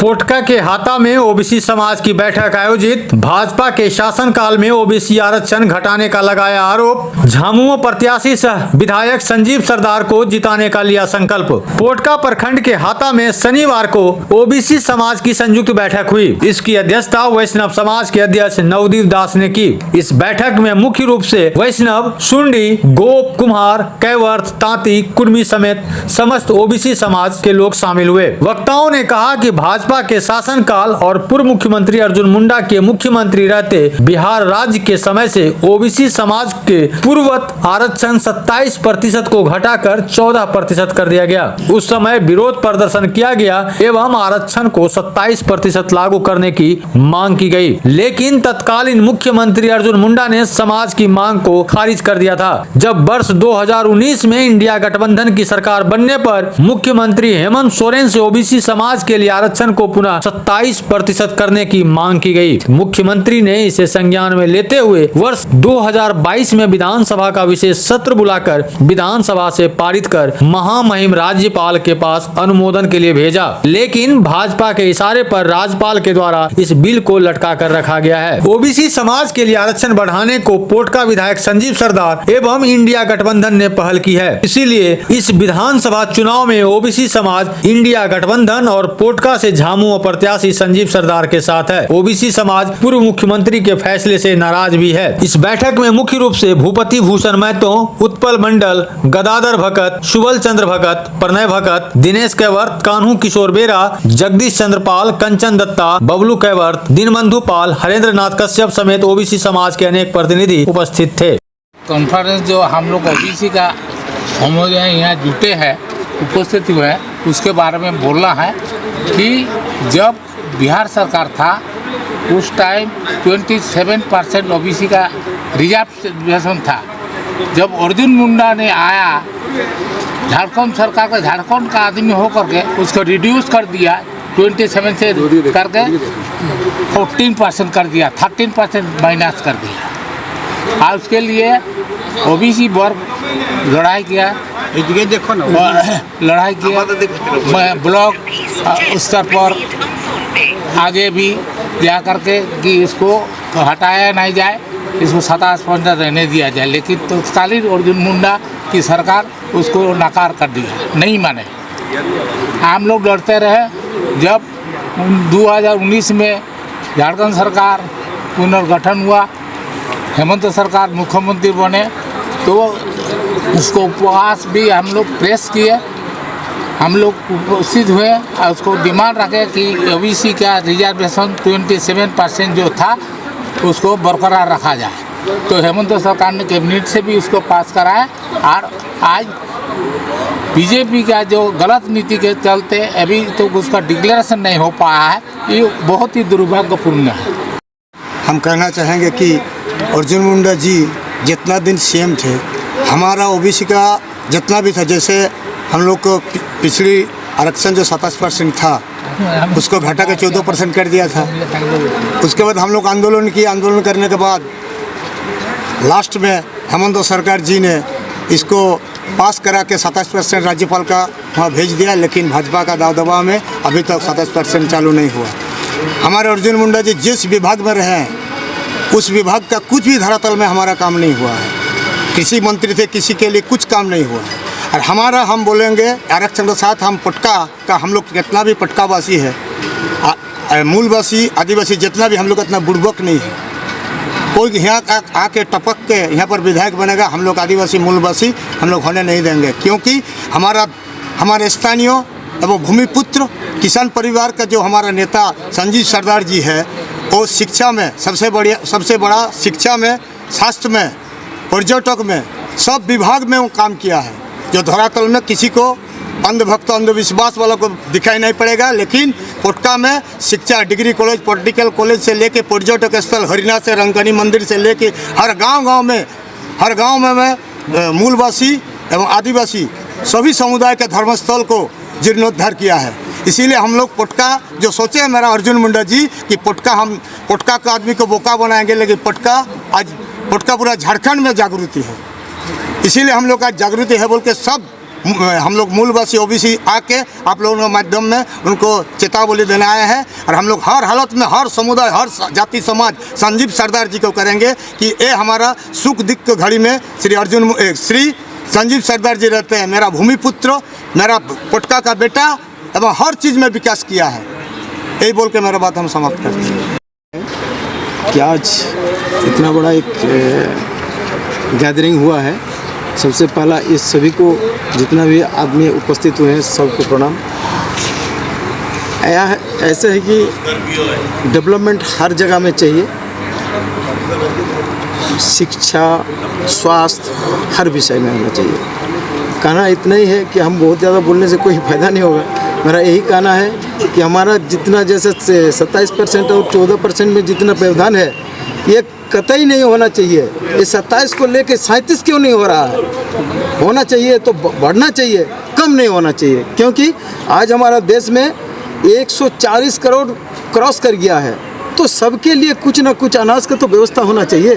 पोटका के हाता में ओबीसी समाज की बैठक आयोजित। भाजपा के शासनकाल में ओबीसी आरक्षण घटाने का लगाया आरोप। झामुमो प्रत्याशी सह विधायक संजीव सरदार को जिताने का लिया संकल्प। पोटका प्रखंड के हाता में शनिवार को ओबीसी समाज की संयुक्त बैठक हुई। इसकी अध्यक्षता वैष्णव समाज के अध्यक्ष नवदीप दास ने की। इस बैठक में मुख्य रूप से वैष्णव, सुंडी, गोप, कुम्हार, कैवर्त, तांती, कुर्मी समेत समस्त ओबीसी समाज के लोग शामिल हुए। वक्ताओं ने कहा कि भाजपा के शासनकाल और पूर्व मुख्यमंत्री अर्जुन मुंडा के मुख्यमंत्री रहते बिहार राज्य के समय से ओबीसी समाज के पूर्ववत आरक्षण 27% को घटाकर 14% कर दिया गया। उस समय विरोध प्रदर्शन किया गया एवं आरक्षण को 27% लागू करने की मांग की गई, लेकिन तत्कालीन मुख्यमंत्री अर्जुन मुंडा ने समाज की मांग को खारिज कर दिया था। जब वर्ष 2019 में इंडिया गठबंधन की सरकार बनने पर मुख्यमंत्री हेमंत सोरेन से ओबीसी समाज के लिए आरक्षण को पुनः 27% करने की मांग की गई। मुख्यमंत्री ने इसे संज्ञान में लेते हुए वर्ष 2022 में विधानसभा का विशेष सत्र बुलाकर विधानसभा से पारित कर महामहिम राज्यपाल के पास अनुमोदन के लिए भेजा, लेकिन भाजपा के इशारे पर राज्यपाल के द्वारा इस बिल को लटका कर रखा गया है। ओबीसी समाज के लिए आरक्षण बढ़ाने को पोटका विधायक संजीव सरदार एवं इंडिया गठबंधन ने पहल की है। इसीलिए इस विधानसभा चुनाव में ओबीसी समाज इंडिया गठबंधन और पोटका से झामुमो प्रत्याशी संजीव सरदार के साथ है। ओबीसी समाज पूर्व मुख्यमंत्री के फैसले से नाराज भी है। इस बैठक में मुख्य रूप से भूपति भूषण महतो, उत्पल मंडल, गदाधर भगत, सुबल चंद्र भगत, प्रणय भगत, दिनेश कैवर्त, कान्हू किशोर बेरा, जगदीश चंद्र पाल, कंचन दत्ता, बबलू कैवर्त, दीनबंधु पाल, हरेंद्र नाथ कश्यप समेत ओबीसी समाज के अनेक प्रतिनिधि उपस्थित थे। कॉन्फ्रेंस जो हम लोग ओबीसी का समुदाय यहाँ जुटे हैं, उपस्थित हुए हैं, उसके बारे में बोलना है कि जब बिहार सरकार था उस टाइम 27% ओबीसी का रिजर्वेशन था। जब अर्जुन मुंडा ने आया झारखंड सरकार का, झारखंड का आदमी होकर के उसको रिड्यूस कर दिया 27 से करके 14% कर दिया, 13% माइनस कर दिया। और उसके लिए ओबीसी वर्ग लड़ाई किया, देखो ना, लड़ाई किया ब्लॉक स्तर पर आगे भी जा करके कि इसको हटाया नहीं जाए, इसको 27% रहने दिया जाए, लेकिन तत्कालीन अर्जुन मुंडा की सरकार उसको नकार कर दिया, नहीं माने। हम लोग लड़ते रहे। जब 2019 में झारखंड सरकार पुनर्गठन हुआ, हेमंत सरकार मुख्यमंत्री बने, तो उसको उपवास भी हम लोग प्रेस किए, हम लोग उपस्थित हुए और उसको डिमांड रखे कि ओबीसी का रिजर्वेशन 27% जो था उसको बरकरार रखा जाए। तो हेमंत सरकार ने कैबिनेट से भी उसको पास कराया और आज बीजेपी का जो गलत नीति के चलते अभी तो उसका डिक्लेरेशन नहीं हो पाया है, ये बहुत ही दुर्भाग्यपूर्ण है। हम कहना चाहेंगे कि अर्जुन मुंडा जी जितना दिन सीएम थे, हमारा ओबीसी का जितना भी था, जैसे हम लोग को पिछली आरक्षण जो 27% था उसको घटा के 14% कर दिया था। उसके बाद हम लोग आंदोलन किए। आंदोलन करने के बाद लास्ट में हेमंत सरकार जी ने इसको पास करा के 27% राज्यपाल का वहाँ भेज दिया, लेकिन भाजपा का दबदबा में अभी तक 27% चालू नहीं हुआ। हमारे अर्जुन मुंडा जी जिस विभाग में रहे उस विभाग का कुछ भी धरातल में हमारा काम नहीं हुआ है। कृषि मंत्री थे, किसी के लिए कुछ काम नहीं हुआ है। और हमारा हम बोलेंगे आरक्षण के साथ हम पटका का, हम लोग जितना भी पटकावासी है, मूलवासी, आदिवासी, जितना भी हम लोग इतना बुड़बक नहीं है। कोई यहाँ आके टपक के यहाँ पर विधायक बनेगा, हम लोग आदिवासी मूलवासी हम लोग होने नहीं देंगे, क्योंकि हमारे स्थानीय एवं भूमिपुत्र किसान परिवार का जो हमारा नेता संजीव सरदार जी है, वो शिक्षा में सबसे बड़ा शिक्षा में, स्वास्थ्य में, पर्यटक में, सब विभाग में वो काम किया है, जो धरातल में किसी को अंधभक्त अंधविश्वास वालों को दिखाई नहीं पड़ेगा। लेकिन पोटका में शिक्षा, डिग्री कॉलेज, पॉलिटिकल कॉलेज से लेके पर्यटक स्थल, हरिना से रंगनी मंदिर से लेके हर गांव में मूलवासी एवं आदिवासी सभी समुदाय के धर्मस्थल को जीर्णोद्धार किया है। इसीलिए हम लोग पोटका जो सोचे मेरा अर्जुन मुंडा जी कि पोटका का आदमी को बोका बनाएंगे, लेकिन पोटका पूरा झारखंड में जागृति है। इसीलिए हम लोग का जागृति है बोल के सब हम लोग मूलवासी ओबीसी आके आप लोगों के माध्यम में उनको चेतावनी देने आए हैं। और हम लोग हर हालत में, हर समुदाय, हर जाति समाज संजीव सरदार जी को करेंगे कि ये हमारा सुख दुख की घड़ी में श्री संजीव सरदार जी रहते हैं। मेरा भूमिपुत्र, मेरा पोटका का बेटा एवं हर चीज़ में विकास किया है। यही बोल के मेरा बात हम समाप्त करते हैं। कि आज इतना बड़ा एक गैदरिंग हुआ है। सबसे पहला इस सभी को, जितना भी आदमी उपस्थित हुए हैं, सबको प्रणाम। ऐसे है कि डेवलपमेंट हर जगह में चाहिए, शिक्षा, स्वास्थ्य, हर विषय में होना चाहिए। कहना इतना ही है कि हम बहुत ज़्यादा बोलने से कोई फ़ायदा नहीं होगा। मेरा यही कहना है कि हमारा जितना जैसे 27% और 14% में जितना व्यवधान है, ये कतई नहीं होना चाहिए। ये 27 को लेके 37 क्यों नहीं हो रहा है? होना चाहिए तो बढ़ना चाहिए, कम नहीं होना चाहिए। क्योंकि आज हमारा देश में 140 करोड़ क्रॉस कर गया है, तो सबके लिए कुछ ना कुछ अनाज का तो व्यवस्था होना चाहिए।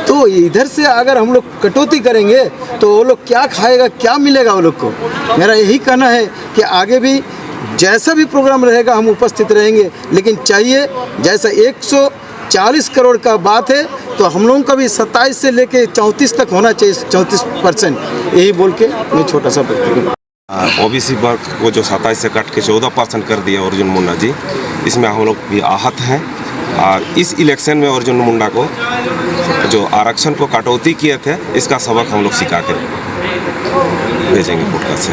तो इधर से अगर हम लोग कटौती करेंगे तो वो लोग क्या खाएगा, क्या मिलेगा वो लोग को? मेरा यही कहना है कि आगे भी जैसा भी प्रोग्राम रहेगा हम उपस्थित रहेंगे, लेकिन चाहिए जैसा 140 करोड़ का बात है तो हम लोगों का भी 27 से लेके 34 तक होना चाहिए, 34%। यही बोल के मैं छोटा सा ओबीसी वर्ग को जो 27 से काट के 14% कर दिया अर्जुन मुंडा जी, इसमें हम लोग भी आहत हैं। और इस इलेक्शन में अर्जुन मुंडा को जो आरक्षण को कटौती किए थे, इसका सबक हम लोग सिखा के भेजेंगे कोर्ट से।